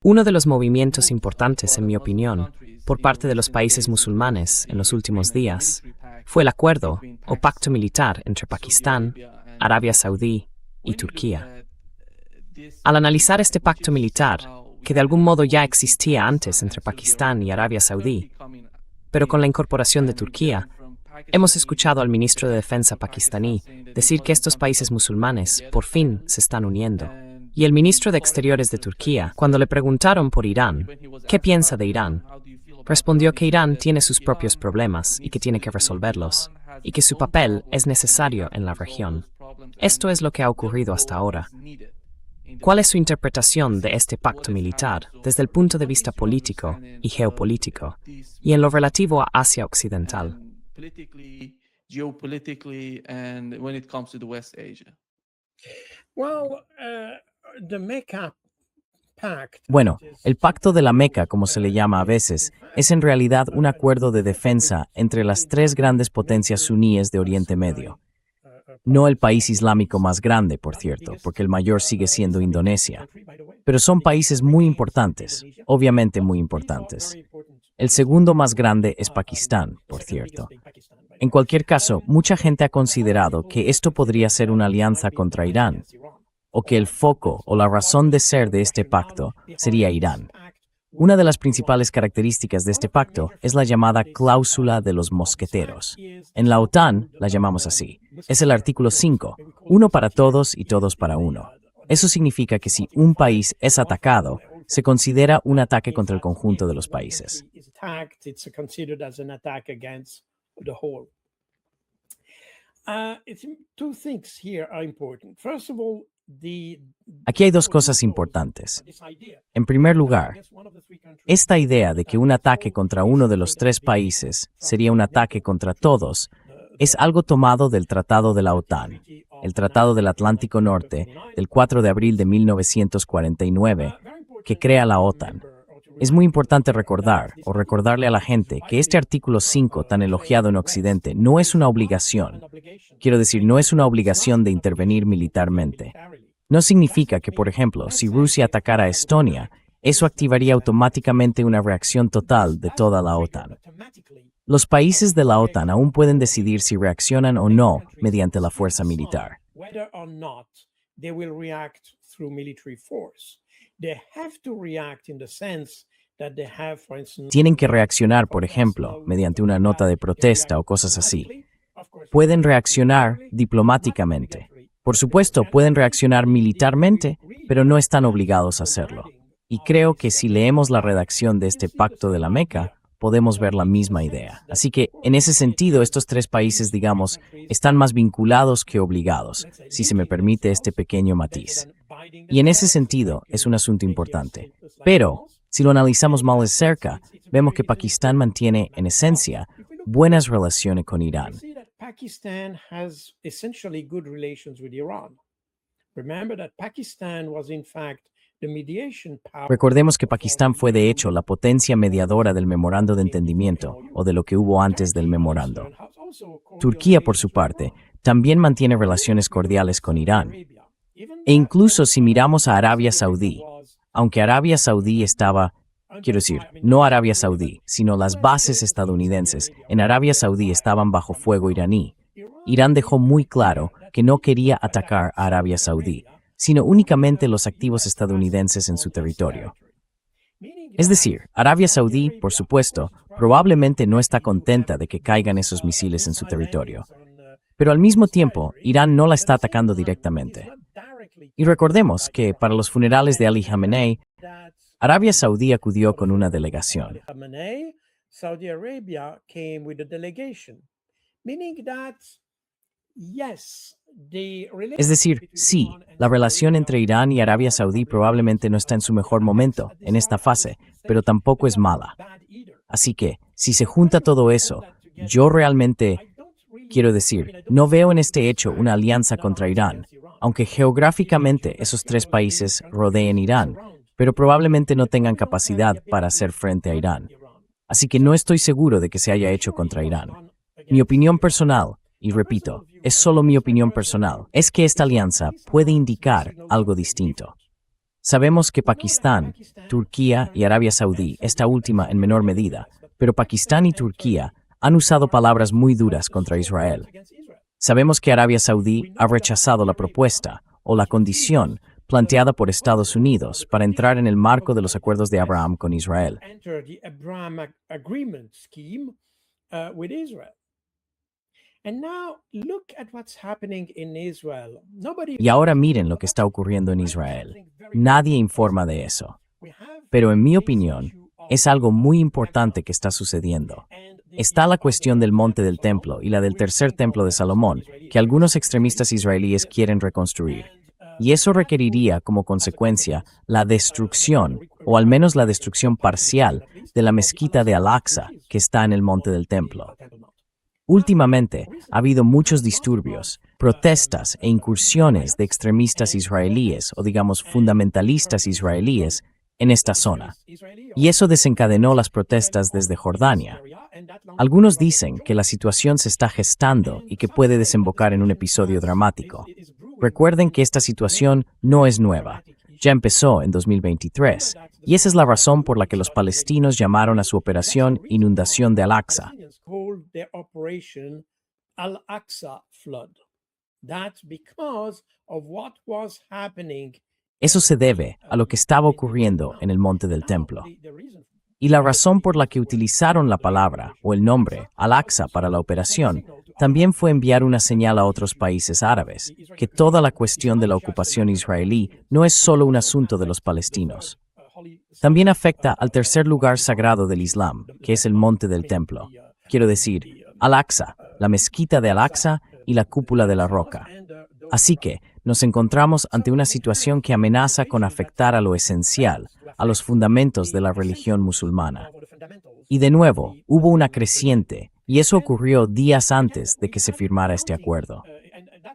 Uno de los movimientos importantes, en mi opinión, por parte de los países musulmanes en los últimos días, fue el acuerdo o pacto militar entre Pakistán, Arabia Saudí y Turquía. Al analizar este pacto militar, que de algún modo ya existía antes entre Pakistán y Arabia Saudí, pero con la incorporación de Turquía, hemos escuchado al ministro de Defensa pakistaní decir que estos países musulmanes por fin se están uniendo. Y el ministro de Exteriores de Turquía, cuando le preguntaron por Irán, ¿qué piensa de Irán?, respondió que Irán tiene sus propios problemas y que tiene que resolverlos, y que su papel es necesario en la región. Esto es lo que ha ocurrido hasta ahora. ¿Cuál es su interpretación de este pacto militar desde el punto de vista político y geopolítico, y en lo relativo a Asia Occidental? Bueno, el Pacto de la Meca, como se le llama a veces, es en realidad un acuerdo de defensa entre las tres grandes potencias suníes de Oriente Medio. No el país islámico más grande, por cierto, porque el mayor sigue siendo Indonesia. Pero son países muy importantes, obviamente muy importantes. El segundo más grande es Pakistán, por cierto. En cualquier caso, mucha gente ha considerado que esto podría ser una alianza contra Irán, o que el foco o la razón de ser de este pacto sería Irán. Una de las principales características de este pacto es la llamada cláusula de los mosqueteros. En la OTAN la llamamos así. Es el artículo 5, uno para todos y todos para uno. Eso significa que si un país es atacado, se considera un ataque contra el conjunto de los países. Aquí hay dos cosas importantes. En primer lugar, esta idea de que un ataque contra uno de los tres países sería un ataque contra todos es algo tomado del Tratado de la OTAN, el Tratado del Atlántico Norte, del 4 de abril de 1949, que crea la OTAN. Es muy importante recordar, o recordarle a la gente, que este artículo 5 tan elogiado en Occidente no es una obligación. Quiero decir, no es una obligación de intervenir militarmente. No significa que, por ejemplo, si Rusia atacara a Estonia, eso activaría automáticamente una reacción total de toda la OTAN. Los países de la OTAN aún pueden decidir si reaccionan o no mediante la fuerza militar. Tienen que reaccionar, por ejemplo, mediante una nota de protesta o cosas así. Pueden reaccionar diplomáticamente. Por supuesto, pueden reaccionar militarmente, pero no están obligados a hacerlo. Y creo que si leemos la redacción de este Pacto de la Meca, podemos ver la misma idea. Así que, en ese sentido, estos tres países, digamos, están más vinculados que obligados, si se me permite este pequeño matiz. Y en ese sentido, es un asunto importante. Pero, si lo analizamos más de cerca, vemos que Pakistán mantiene, en esencia, buenas relaciones con Irán. Pakistan has essentially good relations with Iran. Remember that Pakistan was in fact the mediation power. Recordemos que Pakistán fue de hecho la potencia mediadora del memorando de entendimiento, o de lo que hubo antes del memorando. Turquía, por su parte, también mantiene relaciones cordiales con Irán. E incluso si miramos a Arabia Saudí, aunque Arabia Saudí estaba, quiero decir, no Arabia Saudí, sino las bases estadounidenses en Arabia Saudí estaban bajo fuego iraní. Irán dejó muy claro que no quería atacar a Arabia Saudí, sino únicamente los activos estadounidenses en su territorio. Es decir, Arabia Saudí, por supuesto, probablemente no está contenta de que caigan esos misiles en su territorio. Pero al mismo tiempo, Irán no la está atacando directamente. Y recordemos que para los funerales de Ali Khamenei, Arabia Saudí acudió con una delegación. Es decir, sí, la relación entre Irán y Arabia Saudí probablemente no está en su mejor momento en esta fase, pero tampoco es mala. Así que, si se junta todo eso, yo realmente, quiero decir, no veo en este hecho una alianza contra Irán, aunque geográficamente esos tres países rodeen Irán, pero probablemente no tengan capacidad para hacer frente a Irán. Así que no estoy seguro de que se haya hecho contra Irán. Mi opinión personal y repito, es solo mi opinión personal, es que esta alianza puede indicar algo distinto. Sabemos que Pakistán, Turquía y Arabia Saudí, esta última en menor medida, pero Pakistán y Turquía han usado palabras muy duras contra Israel. Sabemos que Arabia Saudí ha rechazado la propuesta o la condición planteada por Estados Unidos para entrar en el marco de los acuerdos de Abraham con Israel. Y ahora miren lo que está ocurriendo en Israel. Nadie informa de eso. Pero en mi opinión, es algo muy importante que está sucediendo. Está la cuestión del monte del templo y la del tercer templo de Salomón, que algunos extremistas israelíes quieren reconstruir. Y eso requeriría, como consecuencia, la destrucción, o al menos la destrucción parcial, de la mezquita de Al-Aqsa, que está en el monte del templo. Últimamente, ha habido muchos disturbios, protestas e incursiones de extremistas israelíes, o digamos fundamentalistas israelíes, en esta zona. Y eso desencadenó las protestas desde Jordania. Algunos dicen que la situación se está gestando y que puede desembocar en un episodio dramático. Recuerden que esta situación no es nueva. Ya empezó en 2023, y esa es la razón por la que los palestinos llamaron a su operación Inundación de Al-Aqsa. Eso se debe a lo que estaba ocurriendo en el monte del templo. Y la razón por la que utilizaron la palabra o el nombre Al-Aqsa para la operación también fue enviar una señal a otros países árabes, que toda la cuestión de la ocupación israelí no es solo un asunto de los palestinos. También afecta al tercer lugar sagrado del Islam, que es el monte del templo. Quiero decir, Al-Aqsa, la mezquita de Al-Aqsa y la cúpula de la roca. Así que nos encontramos ante una situación que amenaza con afectar a lo esencial, a los fundamentos de la religión musulmana. Y de nuevo, hubo una creciente, y eso ocurrió días antes de que se firmara este acuerdo.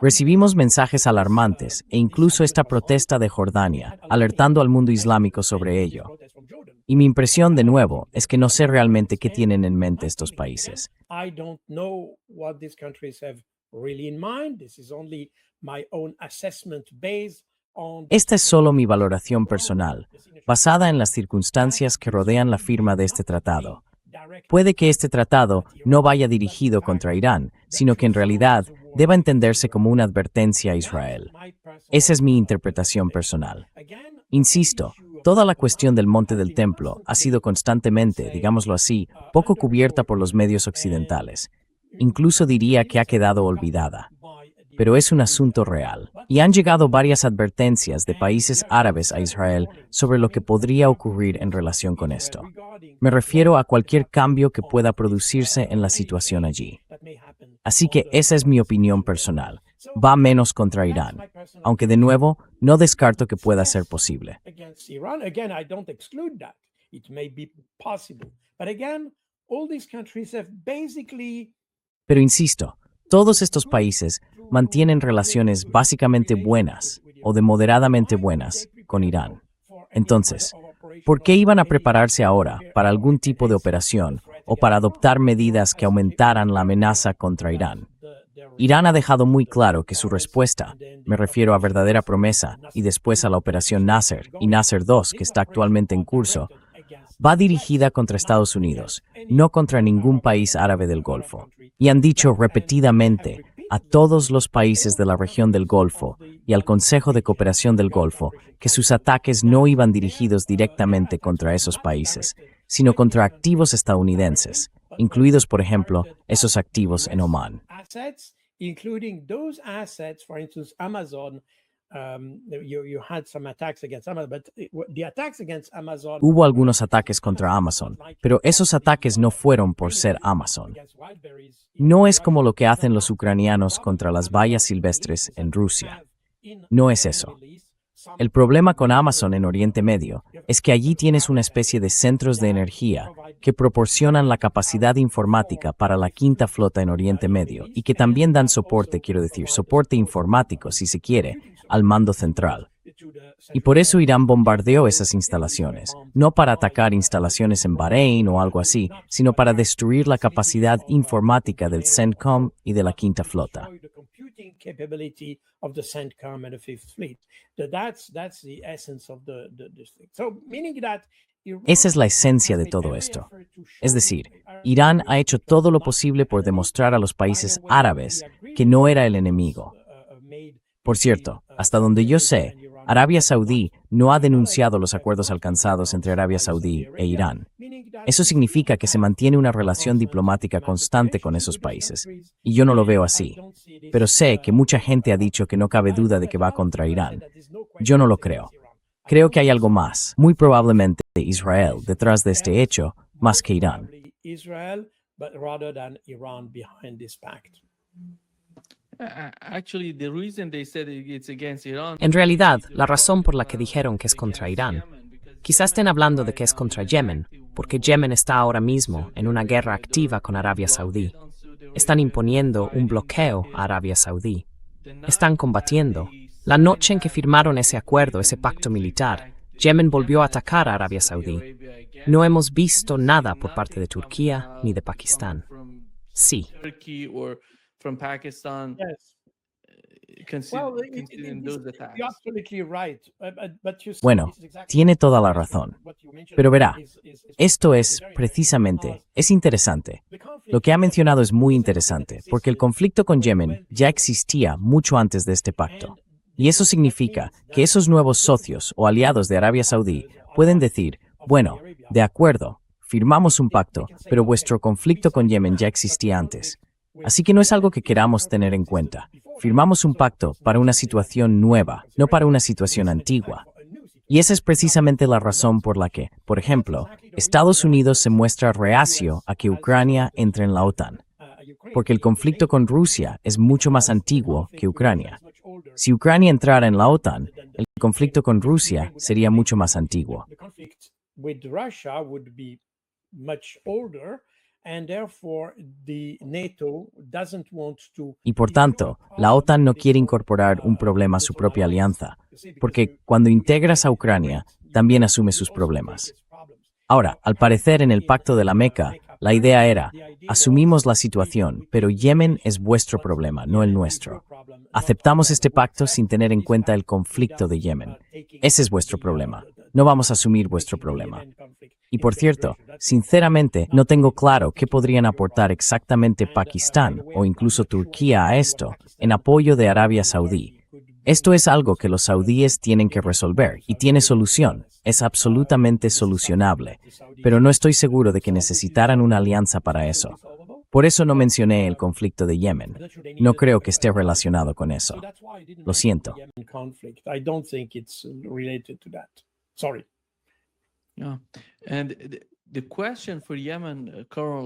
Recibimos mensajes alarmantes e incluso esta protesta de Jordania, alertando al mundo islámico sobre ello. Y mi impresión, de nuevo, es que no sé realmente qué tienen en mente estos países. Esta es solo mi valoración personal, basada en las circunstancias que rodean la firma de este tratado. Puede que este tratado no vaya dirigido contra Irán, sino que en realidad deba entenderse como una advertencia a Israel. Esa es mi interpretación personal. Insisto, toda la cuestión del monte del templo ha sido constantemente, digámoslo así, poco cubierta por los medios occidentales. Incluso diría que ha quedado olvidada. Pero es un asunto real, y han llegado varias advertencias de países árabes a Israel sobre lo que podría ocurrir en relación con esto. Me refiero a cualquier cambio que pueda producirse en la situación allí. Así que esa es mi opinión personal. Va menos contra Irán, aunque de nuevo no descarto que pueda ser posible. Pero insisto, todos estos países mantienen relaciones básicamente buenas o de moderadamente buenas con Irán. Entonces, ¿por qué iban a prepararse ahora para algún tipo de operación o para adoptar medidas que aumentaran la amenaza contra Irán? Irán ha dejado muy claro que su respuesta, me refiero a Verdadera Promesa y después a la Operación Nasser y Nasser II, que está actualmente en curso, va dirigida contra Estados Unidos, no contra ningún país árabe del Golfo. Y han dicho repetidamente a todos los países de la región del Golfo y al Consejo de Cooperación del Golfo que sus ataques no iban dirigidos directamente contra esos países, sino contra activos estadounidenses, incluidos, por ejemplo, esos activos en Omán. Hubo algunos ataques contra Amazon, pero esos ataques no fueron por ser Amazon. No es como lo que hacen los ucranianos contra las bayas silvestres en Rusia. No es eso. El problema con Amazon en Oriente Medio es que allí tienes una especie de centros de energía que proporcionan la capacidad informática para la quinta flota en Oriente Medio y que también dan soporte, quiero decir, soporte informático, si se quiere, al mando central. Y por eso Irán bombardeó esas instalaciones, no para atacar instalaciones en Bahrein o algo así, sino para destruir la capacidad informática del CENTCOM y de la Quinta Flota. Esa es la esencia de todo esto. Es decir, Irán ha hecho todo lo posible por demostrar a los países árabes que no era el enemigo. Por cierto, hasta donde yo sé, Arabia Saudí no ha denunciado los acuerdos alcanzados entre Arabia Saudí e Irán. Eso significa que se mantiene una relación diplomática constante con esos países, y yo no lo veo así. Pero sé que mucha gente ha dicho que no cabe duda de que va contra Irán. Yo no lo creo. Creo que hay algo más, muy probablemente Israel, detrás de este hecho, más que Irán. En realidad, la razón por la que dijeron que es contra Irán, quizás estén hablando de que es contra Yemen, porque Yemen está ahora mismo en una guerra activa con Arabia Saudí. Están imponiendo un bloqueo a Arabia Saudí. Están combatiendo. La noche en que firmaron ese acuerdo, ese pacto militar, Yemen volvió a atacar a Arabia Saudí. No hemos visto nada por parte de Turquía ni de Pakistán. Sí. Bueno, tiene toda la razón. Pero verá, esto es, precisamente, es interesante. Lo que ha mencionado es muy interesante, porque el conflicto con Yemen ya existía mucho antes de este pacto. Y eso significa que esos nuevos socios o aliados de Arabia Saudí pueden decir, bueno, de acuerdo, firmamos un pacto, pero vuestro conflicto con Yemen ya existía antes. Así que no es algo que queramos tener en cuenta. Firmamos un pacto para una situación nueva, no para una situación antigua. Y esa es precisamente la razón por la que, por ejemplo, Estados Unidos se muestra reacio a que Ucrania entre en la OTAN, porque el conflicto con Rusia es mucho más antiguo que Ucrania. Si Ucrania entrara en la OTAN, el conflicto con Rusia sería mucho más antiguo. Y por tanto, la OTAN no quiere incorporar un problema a su propia alianza, porque cuando integras a Ucrania, también asume sus problemas. Ahora, al parecer en el Pacto de la Meca, la idea era, asumimos la situación, pero Yemen es vuestro problema, no el nuestro. Aceptamos este pacto sin tener en cuenta el conflicto de Yemen. Ese es vuestro problema. No vamos a asumir vuestro problema. Y por cierto, sinceramente, no tengo claro qué podrían aportar exactamente Pakistán o incluso Turquía a esto, en apoyo de Arabia Saudí. Esto es algo que los saudíes tienen que resolver y tiene solución. Es absolutamente solucionable, pero no estoy seguro de que necesitaran una alianza para eso. Por eso no mencioné el conflicto de Yemen. No creo que esté relacionado con eso. Lo siento.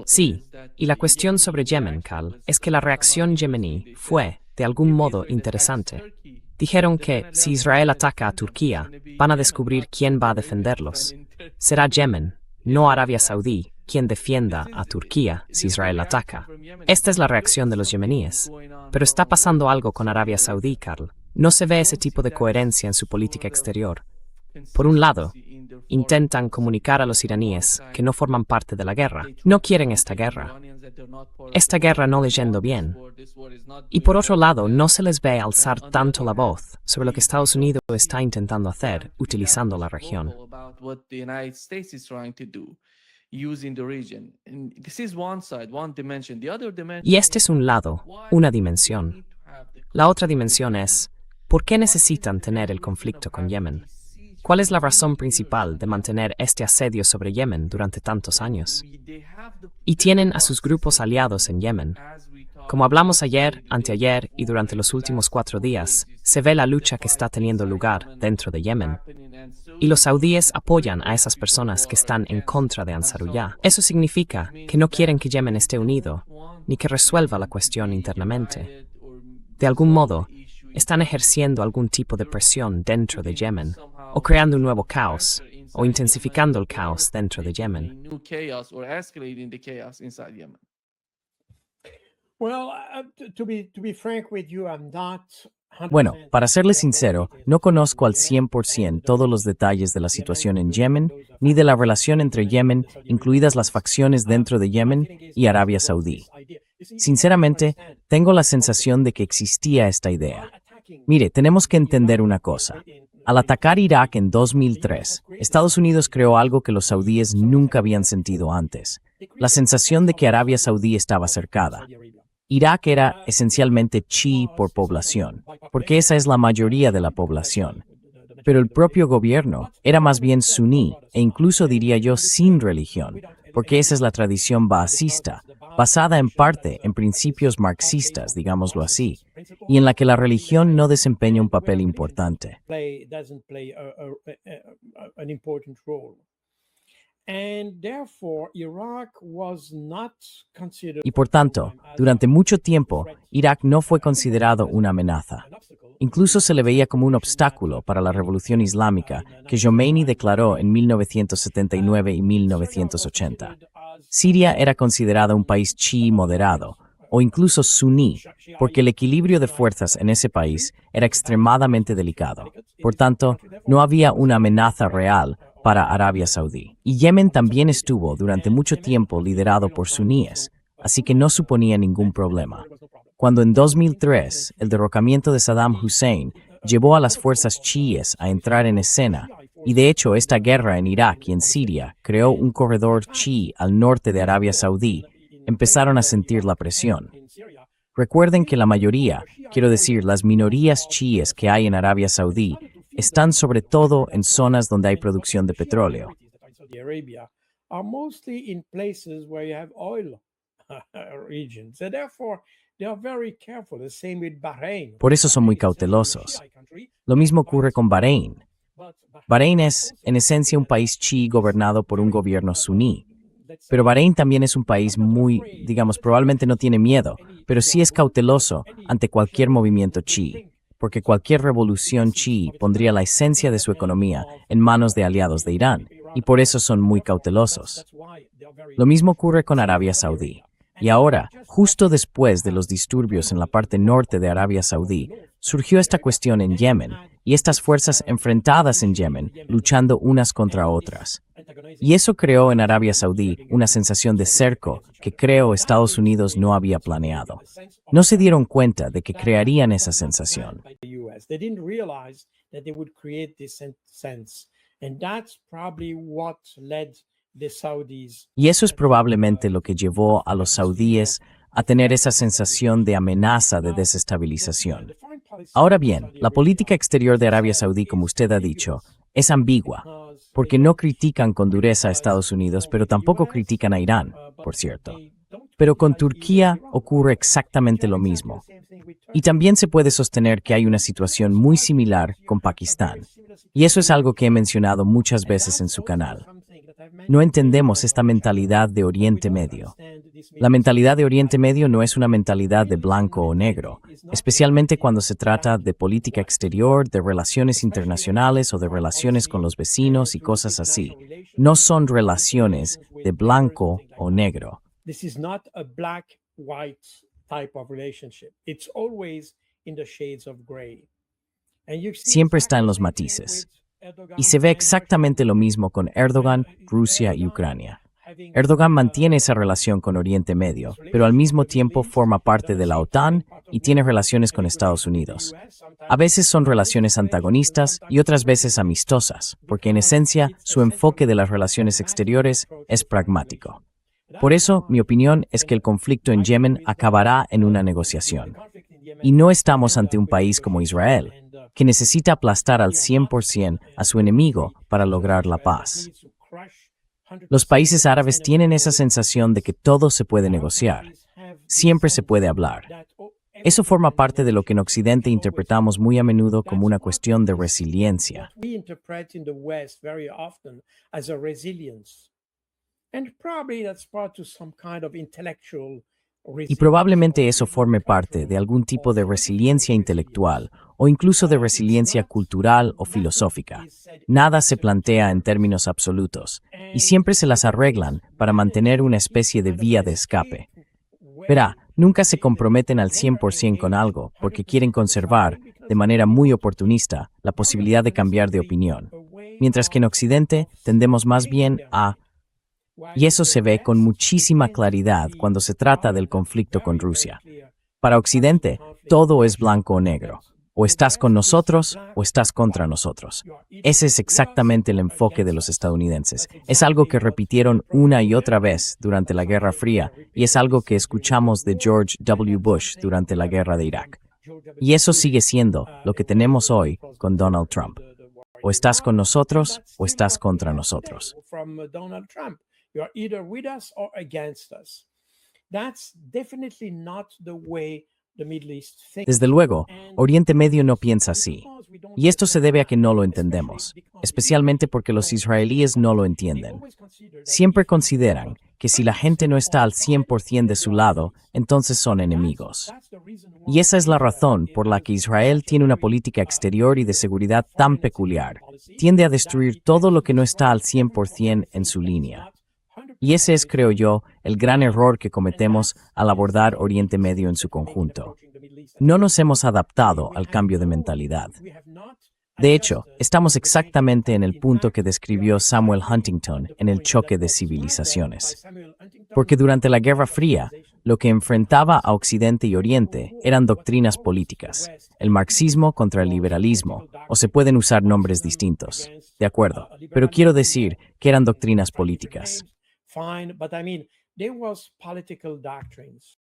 Sí, y la cuestión sobre Yemen, Carl, es que la reacción yemení fue, de algún modo, interesante. Dijeron que, si Israel ataca a Turquía, van a descubrir quién va a defenderlos. Será Yemen, no Arabia Saudí, quien defienda a Turquía si Israel ataca. Esta es la reacción de los yemeníes. Pero está pasando algo con Arabia Saudí, Carl. No se ve ese tipo de coherencia en su política exterior. Por un lado, intentan comunicar a los iraníes que no forman parte de la guerra. No quieren esta guerra. Esta guerra no les yendo bien. Y por otro lado, no se les ve alzar tanto la voz sobre lo que Estados Unidos está intentando hacer utilizando la región. Y este es un lado, una dimensión. La otra dimensión es, ¿por qué necesitan tener el conflicto con Yemen? ¿Cuál es la razón principal de mantener este asedio sobre Yemen durante tantos años? Y tienen a sus grupos aliados en Yemen. Como hablamos ayer, anteayer y durante los últimos 4 días, se ve la lucha que está teniendo lugar dentro de Yemen. Y los saudíes apoyan a esas personas que están en contra de Ansarullah. Eso significa que no quieren que Yemen esté unido, ni que resuelva la cuestión internamente. De algún modo, están ejerciendo algún tipo de presión dentro de Yemen, o creando un nuevo caos, o intensificando el caos dentro de Yemen. Well, to be frank with you, I'm not Bueno, para serle sincero, no conozco al 100% todos los detalles de la situación en Yemen, ni de la relación entre Yemen, incluidas las facciones dentro de Yemen, y Arabia Saudí. Sinceramente, tengo la sensación de que existía esta idea. Mire, tenemos que entender una cosa. Al atacar Irak en 2003, Estados Unidos creó algo que los saudíes nunca habían sentido antes: la sensación de que Arabia Saudí estaba cercada. Irak era esencialmente chií por población, porque esa es la mayoría de la población. Pero el propio gobierno era más bien suní, e incluso diría yo sin religión, porque esa es la tradición baasista, basada en parte en principios marxistas, digámoslo así, y en la que la religión no desempeña un papel importante. Y por tanto, durante mucho tiempo, Irak no fue considerado una amenaza. Incluso se le veía como un obstáculo para la revolución islámica que Khomeini declaró en 1979 y 1980. Siria era considerada un país chií moderado, o incluso suní, porque el equilibrio de fuerzas en ese país era extremadamente delicado. Por tanto, no había una amenaza real para Arabia Saudí. Y Yemen también estuvo durante mucho tiempo liderado por suníes, así que no suponía ningún problema. Cuando en 2003 el derrocamiento de Saddam Hussein llevó a las fuerzas chiíes a entrar en escena, y de hecho esta guerra en Irak y en Siria creó un corredor chií al norte de Arabia Saudí, empezaron a sentir la presión. Recuerden que la mayoría, quiero decir, las minorías chiíes que hay en Arabia Saudí, están sobre todo en zonas donde hay producción de petróleo. Por eso son muy cautelosos. Lo mismo ocurre con Bahrein. Bahrein es, en esencia, un país chií gobernado por un gobierno suní. Pero Bahrein también es un país muy, probablemente no tiene miedo, pero sí es cauteloso ante cualquier movimiento chií, porque cualquier revolución chií pondría la esencia de su economía en manos de aliados de Irán, y por eso son muy cautelosos. Lo mismo ocurre con Arabia Saudí. Y ahora, justo después de los disturbios en la parte norte de Arabia Saudí, surgió esta cuestión en Yemen, y estas fuerzas enfrentadas en Yemen, luchando unas contra otras. Y eso creó en Arabia Saudí una sensación de cerco que creo Estados Unidos no había planeado. No se dieron cuenta de que crearían esa sensación. Y eso es probablemente lo que llevó a los saudíes a tener esa sensación de amenaza de desestabilización. Ahora bien, la política exterior de Arabia Saudí, como usted ha dicho, es ambigua, porque no critican con dureza a Estados Unidos, pero tampoco critican a Irán, por cierto. Pero con Turquía ocurre exactamente lo mismo. Y también se puede sostener que hay una situación muy similar con Pakistán. Y eso es algo que he mencionado muchas veces en su canal. No entendemos esta mentalidad de Oriente Medio. La mentalidad de Oriente Medio no es una mentalidad de blanco o negro, especialmente cuando se trata de política exterior, de relaciones internacionales o de relaciones con los vecinos y cosas así. No son relaciones de blanco o negro. Siempre está en los matices. Y se ve exactamente lo mismo con Erdogan, Rusia y Ucrania. Erdogan mantiene esa relación con Oriente Medio, pero al mismo tiempo forma parte de la OTAN y tiene relaciones con Estados Unidos. A veces son relaciones antagonistas y otras veces amistosas, porque en esencia su enfoque de las relaciones exteriores es pragmático. Por eso, mi opinión es que el conflicto en Yemen acabará en una negociación. Y no estamos ante un país como Israel, que necesita aplastar al 100% a su enemigo para lograr la paz. Los países árabes tienen esa sensación de que todo se puede negociar. Siempre se puede hablar. Eso forma parte de lo que en Occidente interpretamos muy a menudo como una cuestión de resiliencia. Y probablemente eso forme parte de algún tipo de resiliencia intelectual o incluso de resiliencia cultural o filosófica. Nada se plantea en términos absolutos y siempre se las arreglan para mantener una especie de vía de escape. Verá, nunca se comprometen al 100% con algo porque quieren conservar, de manera muy oportunista, la posibilidad de cambiar de opinión, mientras que en Occidente tendemos más bien a... Y eso se ve con muchísima claridad cuando se trata del conflicto con Rusia. Para Occidente, todo es blanco o negro. O estás con nosotros o estás contra nosotros. Ese es exactamente el enfoque de los estadounidenses. Es algo que repitieron una y otra vez durante la Guerra Fría y es algo que escuchamos de George W. Bush durante la guerra de Irak. Y eso sigue siendo lo que tenemos hoy con Donald Trump. O estás con nosotros o estás contra nosotros. Desde luego, Oriente Medio no piensa así. Y esto se debe a que no lo entendemos, especialmente porque los israelíes no lo entienden. Siempre consideran que si la gente no está al 100% de su lado, entonces son enemigos. Y esa es la razón por la que Israel tiene una política exterior y de seguridad tan peculiar. Tiende a destruir todo lo que no está al 100% en su línea. Y ese es, creo yo, el gran error que cometemos al abordar Oriente Medio en su conjunto. No nos hemos adaptado al cambio de mentalidad. De hecho, estamos exactamente en el punto que describió Samuel Huntington en el choque de civilizaciones. Porque durante la Guerra Fría, lo que enfrentaba a Occidente y Oriente eran doctrinas políticas, el marxismo contra el liberalismo, o se pueden usar nombres distintos. De acuerdo, pero quiero decir que eran doctrinas políticas.